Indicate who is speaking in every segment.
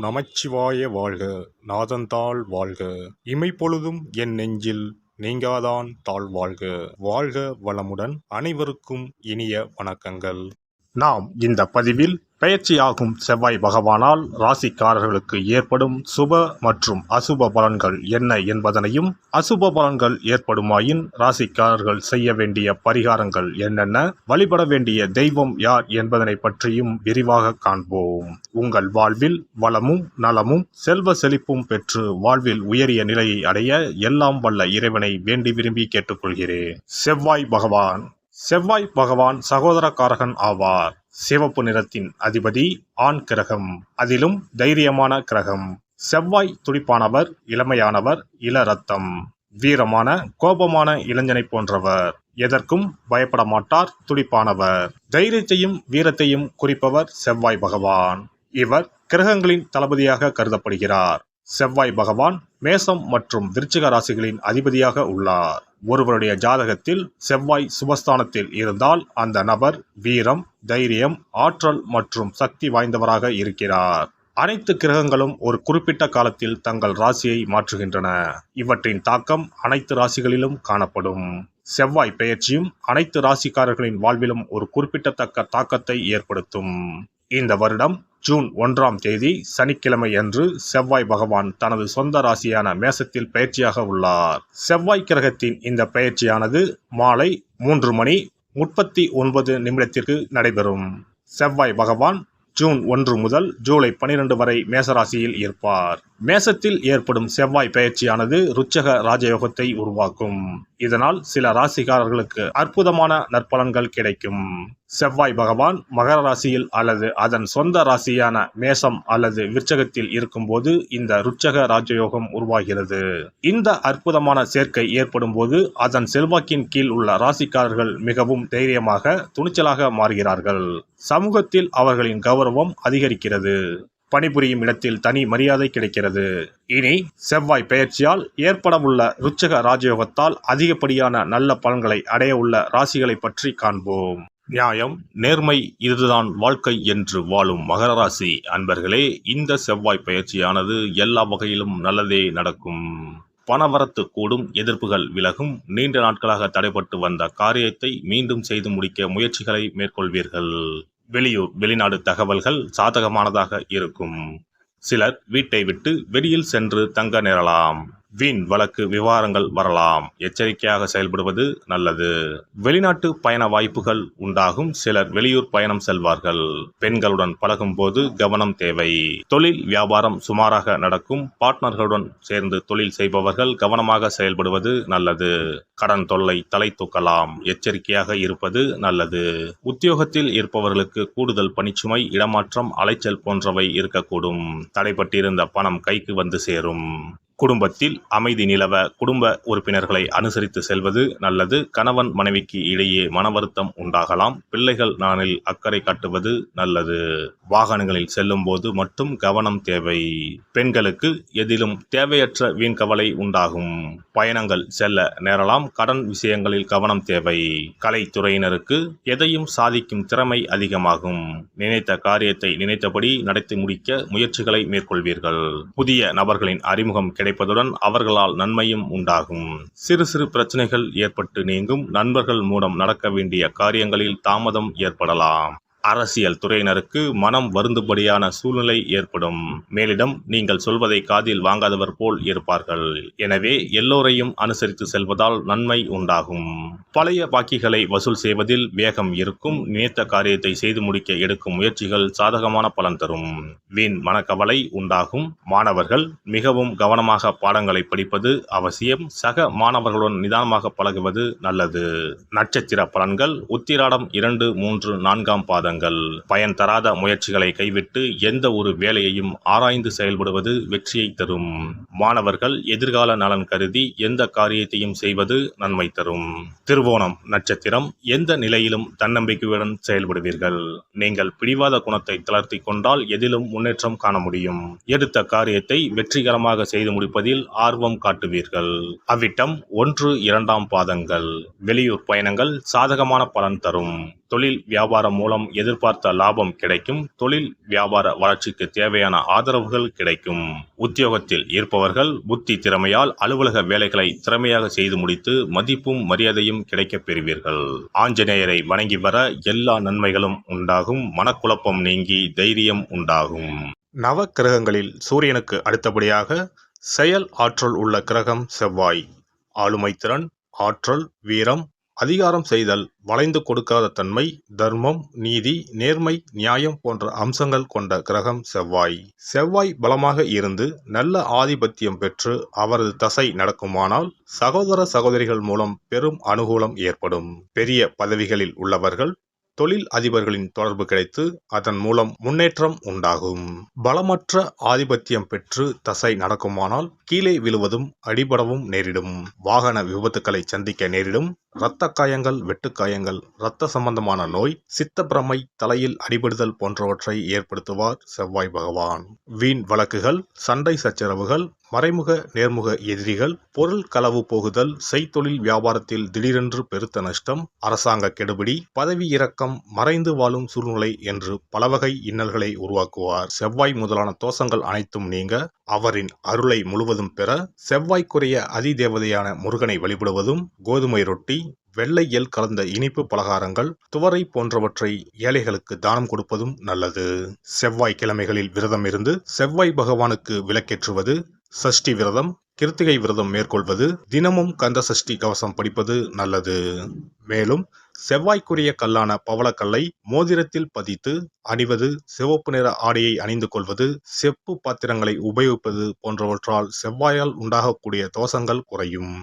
Speaker 1: நமச்சிவாய வாழ்க. நாதந்தாள் வாழ்க. இமைப்பொழுதும் என் நெஞ்சில் நீங்காதான் தாழ் வாழ்க. வாழ்க வளமுடன். அனைவருக்கும் இனிய வணக்கங்கள். நாம் இந்த பதிவில் பெயர்ச்சியாகும் செவ்வாய் பகவானால் ராசிக்காரர்களுக்கு ஏற்படும் சுப மற்றும் அசுப பலன்கள் என்ன என்பதனையும், அசுப பலன்கள் ஏற்படுமாயின் ராசிக்காரர்கள் செய்ய வேண்டிய பரிகாரங்கள் என்னென்ன, வழிபட வேண்டிய தெய்வம் யார் என்பதனை பற்றியும் விரிவாக காண்போம். உங்கள் வாழ்வில் வளமும் நலமும் செல்வ செழிப்பும் பெற்று வாழ்வில் உயரிய நிலையை அடைய எல்லாம் வல்ல இறைவனை வேண்டி விரும்பி கேட்டுக்கொள்கிறேன். செவ்வாய் பகவான் சகோதரக்காரகன் ஆவார். சிவப்பு நிறத்தின் அதிபதி, ஆண் கிரகம், அதிலும் தைரியமான கிரகம். செவ்வாய் துடிப்பானவர், இளமையானவர், இள ரத்தம், வீரமான கோபமான இளைஞனை போன்றவர். எதற்கும் பயப்பட மாட்டார், துடிப்பானவர். தைரியத்தையும் வீரத்தையும் குறிப்பவர் செவ்வாய் பகவான். இவர் கிரகங்களின் தளபதியாக கருதப்படுகிறார். செவ்வாய் பகவான் மேசம் மற்றும் விருச்சிக ராசிகளின் அதிபதியாக உள்ளார். ஒருவருடைய ஜாதகத்தில் செவ்வாய் சுபஸ்தானத்தில் இருந்தால் அந்த நபர் வீரம், தைரியம், ஆற்றல் மற்றும் சக்தி வாய்ந்தவராக இருக்கிறார். அனைத்து கிரகங்களும் ஒரு குறிப்பிட்ட காலத்தில் தங்கள் ராசியை மாற்றுகின்றன. இவற்றின் தாக்கம் அனைத்து ராசிகளிலும் காணப்படும். செவ்வாய் பெயர்ச்சியும் அனைத்து ராசிக்காரர்களின் வாழ்விலும் ஒரு குறிப்பிடத்தக்க தாக்கத்தை ஏற்படுத்தும். இந்த வருடம் ஜூன் 1ஆம் தேதி சனிக்கிழமை அன்று செவ்வாய் பகவான் தனது சொந்த ராசியான மேசத்தில் பெயர்ச்சியாக உள்ளார். செவ்வாய் கிரகத்தின் இந்த பெயர்ச்சியானது மாலை 3:39 நடைபெறும். செவ்வாய் பகவான் ஜூன் 1 முதல் ஜூலை 12 வரை மேசராசியில் இருப்பார். மேசத்தில் ஏற்படும் செவ்வாய் பெயர்ச்சியானது ருச்சக ராஜயோகத்தை உருவாக்கும். இதனால் சில ராசிக்காரர்களுக்கு அற்புதமான நற்பலன்கள் கிடைக்கும். செவ்வாய் பகவான் மகர ராசியில் அல்லது அதன் சொந்த ராசியான மேசம் அல்லது விருச்சகத்தில் இருக்கும்போது இந்த ருச்சக ராஜயோகம் உருவாகிறது. இந்த அற்புதமான சேர்க்கை ஏற்படும் போது அதன் செல்வாக்கின் கீழ் உள்ள ராசிக்காரர்கள் மிகவும் தைரியமாக, துணிச்சலாக மாறுகிறார்கள். சமூகத்தில் அவர்களின் கௌரவம் அதிகரிக்கிறது. பணிபுரியும் இடத்தில் தனி மரியாதை கிடைக்கிறது. இனி செவ்வாய் பெயர்ச்சியால் ஏற்படவுள்ள ருச்சக ராஜயோகத்தால் அதிகப்படியான நல்ல பலன்களை அடைய உள்ள ராசிகளை பற்றி காண்போம். நியாயம், நேர்மை, இதுதான் வாழ்க்கை என்று வாழும் மகர ராசி அன்பர்களே, இந்த செவ்வாய் பயிற்சியானது எல்லா வகையிலும் நல்லதே நடக்கும். பணவரத்து கூடும், எதிர்ப்புகள் விலகும், நீண்ட நாட்களாக தடைபட்டு வந்த காரியத்தை மீண்டும் செய்து முடிக்க முயற்சிகளை மேற்கொள்வீர்கள். வெளியூர் வெளிநாடு தகவல்கள் சாதகமானதாக இருக்கும். சிலர் வீட்டை விட்டு வெளியில் சென்று தங்க நேரலாம். வீண் வழக்கு விவகாரங்கள் வரலாம். எச்சரிக்கையாக செயல்படுவது நல்லது. வெளிநாட்டு பயண வாய்ப்புகள் உண்டாகும். சிலர் வெளியூர் பயணம் செல்வார்கள். பெண்களுடன் பழகும் போது கவனம் தேவை. தொழில் வியாபாரம் சுமாராக நடக்கும். பார்ட்னர்களுடன் சேர்ந்து தொழில் செய்பவர்கள் கவனமாக செயல்படுவது நல்லது. கடன் தொல்லை தலை தூக்கலாம். எச்சரிக்கையாக இருப்பது நல்லது. உத்தியோகத்தில் இருப்பவர்களுக்கு கூடுதல் பணிச்சுமை, இடமாற்றம், அலைச்சல் போன்றவை இருக்கக்கூடும். தடைப்பட்டிருந்த பணம் கைக்கு வந்து சேரும். குடும்பத்தில் அமைதி நிலவ குடும்ப உறுப்பினர்களை அனுசரித்து செல்வது நல்லது. கணவன் மனைவிக்கு இடையே மன வருத்தம் உண்டாகலாம். பிள்ளைகள் நலனில் அக்கறை காட்டுவது நல்லது. வாகனங்களில் செல்லும் போது மட்டும் கவனம் தேவை. பெண்களுக்கு எதிலும் தேவையற்ற வீண் கவலை உண்டாகும். பயணங்கள் செல்ல நேரலாம். கடன் விஷயங்களில் கவனம் தேவை. கலைத்துறையினருக்கு எதையும் சாதிக்கும் திறமை அதிகமாகும். நினைத்த காரியத்தை நினைத்தபடி நடத்தி முடிக்க முயற்சிகளை மேற்கொள்வீர்கள். புதிய நபர்களின் அறிமுகம் கிடைப்பதுடன் அவர்களால் நன்மையும் உண்டாகும். சிறு சிறு பிரச்சனைகள் ஏற்பட்டு நீங்கும். நண்பர்கள் மூலம் நடக்க வேண்டிய காரியங்களில் தாமதம் ஏற்படலாம். அரசியல் துறையினருக்கு மனம் வருந்தும்படியான சூழ்நிலை ஏற்படும். மேலிடம் நீங்கள் சொல்வதை காதில் வாங்காதவர் போல் இருப்பார்கள். எனவே எல்லோரையும் அனுசரித்து செல்வதால் நன்மை உண்டாகும். பழைய பாக்கிகளை வசூல் செய்வதில் வேகம் இருக்கும். நினைத்த காரியத்தை செய்து முடிக்க எடுக்கும் முயற்சிகள் சாதகமான பலன் தரும். வீண் மனக்கவலை உண்டாகும். மாணவர்கள் மிகவும் கவனமாக பாடங்களை படிப்பது அவசியம். சக மாணவர்களுடன் நிதானமாக பழகுவது நல்லது. நட்சத்திர பலன்கள். உத்திராடம் 2, 3, 4ஆம் பாதங்கள். பயன் தராத முயற்சிகளை கைவிட்டு எந்த ஒரு வேலையையும் ஆராய்ந்து செயல்படுவது வெற்றியை தரும். மாணவர்கள் எதிர்கால நலன் கருதி எந்த காரியத்தையும் செய்வது நன்மை தரும். திருவோணம் நட்சத்திரம். எந்த நிலையிலும் தன்னம்பிக்கையுடன் செயல்படுவீர்கள். நீங்கள் பிடிவாத குணத்தை தளர்த்தி கொண்டால் எதிலும் முன்னேற்றம் காண முடியும். எடுத்த காரியத்தை வெற்றிகரமாக செய்து முடிப்பதில் ஆர்வம் காட்டுவீர்கள். அவ்விட்டம் 1, 2ஆம் பாதங்கள். வெளியூர் பயணங்கள் சாதகமான பலன் தரும். தொழில் வியாபாரம் மூலம் எதிர்பார்த்த லாபம் கிடைக்கும். தொழில் வியாபார வளர்ச்சிக்கு தேவையான ஆதரவுகள் கிடைக்கும். உத்தியோகத்தில் இருப்பவர்கள் புத்தி திறமையால் அலுவலக வேலைகளை திறமையாக செய்து முடித்து மதிப்பும் மரியாதையும் கிடைக்கப் பெறுவீர்கள். ஆஞ்சநேயரை வணங்கி வர எல்லா நன்மைகளும் உண்டாகும். மனக்குழப்பம் நீங்கி தைரியம் உண்டாகும். நவ கிரகங்களில் சூரியனுக்கு அடுத்தபடியாக செயல் ஆற்றல் உள்ள கிரகம் செவ்வாய். ஆளுமை திறன், ஆற்றல், வீரம், அதிகாரம் செய்தல், வளைந்து கொடுக்காத தன்மை, தர்மம், நீதி, நேர்மை, நியாயம் போன்ற அம்சங்கள் கொண்ட கிரகம் செவ்வாய். செவ்வாய் பலமாக இருந்து நல்ல ஆதிபத்தியம் பெற்று அவரது தசை நடக்குமானால் சகோதர சகோதரிகள் மூலம் பெரும் அனுகூலம் ஏற்படும். பெரிய பதவிகளில் உள்ளவர்கள் தொழில் அதிபர்களின் தொடர்பு கிடைத்து அதன் மூலம் முன்னேற்றம் உண்டாகும். பலமற்ற ஆதிபத்தியம் பெற்று தசை நடக்குமானால் கீழே விழுவதும் அடிபடவும் நேரிடும். வாகன விபத்துக்களை சந்திக்க நேரிடும். இரத்த காயங்கள், வெட்டுக்காயங்கள், இரத்த சம்பந்தமான நோய், சித்தப்பிரமை, தலையில் அடிபடுதல் போன்றவற்றை ஏற்படுத்துவார் செவ்வாய் பகவான். வீண் வழக்குகள், சண்டை சச்சரவுகள், மறைமுக நேர்முக எதிரிகள், பொருள் களவு போகுதல், செய்தொழில் வியாபாரத்தில் திடீரென்று பெருத்த நஷ்டம், அரசாங்க கெடுபிடி, பதவி இறக்கம், மறைந்து வாழும் சூழ்நிலை என்று பலவகை இன்னல்களை உருவாக்குவார். செவ்வாய் முதலான தோஷங்கள் அனைத்தும் நீங்க அவரின் அருளை முழுவதும் பெற செவ்வாய்க்குரிய அதிதேவதையான முருகனை வழிபடுவதும், கோதுமை ரொட்டி, வெள்ளை எள் கலந்த இனிப்பு பலகாரங்கள், துவரை போன்றவற்றை ஏழைகளுக்கு தானம் கொடுப்பதும் நல்லது. செவ்வாய் கிழமைகளில் விரதம் இருந்து செவ்வாய் பகவானுக்கு விளக்கேற்றுவது, சஷ்டி விரதம், கிருத்திகை விரதம் மேற்கொள்வது, தினமும் கந்த சஷ்டி கவசம் படிப்பது நல்லது. மேலும் செவ்வாய்க்குரிய கல்லான பவளக்கல்லை மோதிரத்தில் பதித்து அணிவது, சிவப்பு நிற ஆடையை அணிந்து கொள்வது, செப்பு பாத்திரங்களை உபயோகிப்பது போன்றவற்றால் செவ்வாயால் உண்டாகக்கூடிய தோஷங்கள் குறையும்.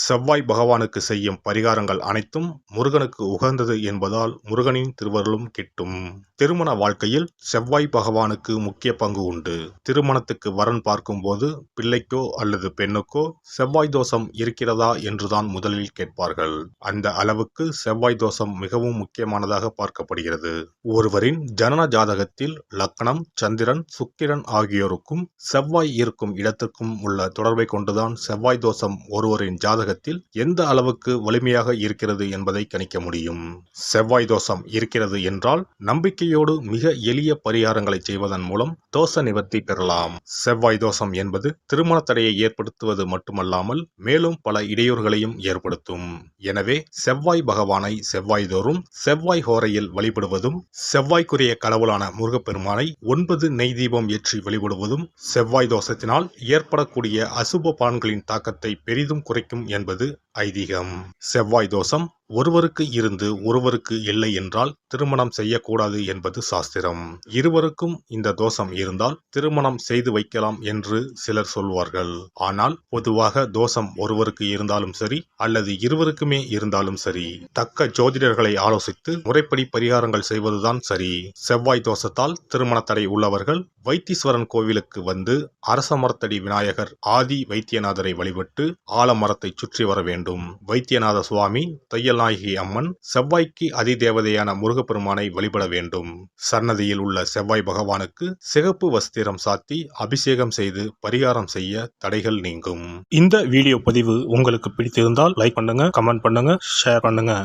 Speaker 1: செவ்வாய் பகவானுக்கு செய்யும் பரிகாரங்கள் அனைத்தும் முருகனுக்கு உகந்தது என்பதால் முருகனின் திருவருளும் கிட்டும். திருமண வாழ்க்கையில் செவ்வாய் பகவானுக்கு முக்கிய பங்கு உண்டு. திருமணத்துக்கு வரன் பார்க்கும்போது பிள்ளைக்கோ அல்லது பெண்ணுக்கோ செவ்வாய் தோஷம் இருக்கிறதா என்றுதான் முதலில் கேட்பார்கள். அந்த அளவுக்கு செவ்வாய் தோஷம் மிகவும் முக்கியமானதாக பார்க்கப்படுகிறது. ஒருவரின் ஜனன ஜாதகத்தில் லக்னம், சந்திரன், சுக்கிரன் ஆகியோருக்கும் செவ்வாய் இருக்கும் இடத்திற்கும் உள்ள தொடர்பை கொண்டுதான் செவ்வாய் தோஷம் ஒருவரின் ஜாதகத்தில் எந்த அளவுக்கு வலிமையாக இருக்கிறது என்பதை கணிக்க முடியும். செவ்வாய் தோஷம் இருக்கிறது என்றால் நம்பிக்கையோடு மிக எளிய பரிகாரங்களை செய்வதன் மூலம் தோஷ நிவர்த்தி பெறலாம். செவ்வாய் தோஷம் என்பது திருமண தடையை ஏற்படுத்துவது மட்டுமல்லாமல் மேலும் பல இடையூறுகளையும் ஏற்படுத்தும். எனவே செவ்வாய் பகவானை செவ்வாய் தோறும் செவ்வாய் ஹோரையில் வழிபடுவதும், செவ்வாய்க்குரிய கடவுளான முருகப்பெருமானை 9 நெய் தீபம் ஏற்றி வழிபடுவதும் செவ்வாய் தோஷத்தினால் ஏற்படக்கூடிய அசுப பலன்களின் தாக்கத்தை பெரிதும் குறைக்கும் என்பது ஐதீகம். செவ்வாய் தோஷம் ஒருவருக்கு இருந்து ஒருவருக்கு இல்லை என்றால் திருமணம் செய்யக்கூடாது என்பது சாஸ்திரம். இருவருக்கும் இந்த தோஷம் இருந்தால் திருமணம் செய்து வைக்கலாம் என்று சிலர் சொல்வார்கள். ஆனால் பொதுவாக தோஷம் ஒருவருக்கு இருந்தாலும் சரி அல்லது இருவருக்குமே இருந்தாலும் சரி, தக்க ஜோதிடர்களை ஆலோசித்து முறைப்படி பரிகாரங்கள் செய்வதுதான் சரி. செவ்வாய் தோஷத்தால் திருமண தடை உள்ளவர்கள் வைத்தீஸ்வரன் கோவிலுக்கு வந்து அரச மரத்தடி விநாயகர் ஆதி வைத்தியநாதரை வழிபட்டு ஆலமரத்தை சுற்றி வர வேண்டும். வைத்தியநாத சுவாமி, தையல்நாயகி அம்மன், செவ்வாய்க்கு அதிதேவதையான முருகப்பெருமானை வழிபட வேண்டும். சன்னதியில் உள்ள செவ்வாய் பகவானுக்கு சிகப்பு வஸ்திரம் சாத்தி அபிஷேகம் செய்து பரிகாரம் செய்ய தடைகள் நீங்கும். இந்த வீடியோ பதிவு உங்களுக்கு பிடித்திருந்தால் லைக் பண்ணுங்க, கமெண்ட் பண்ணுங்க, ஷேர் பண்ணுங்க.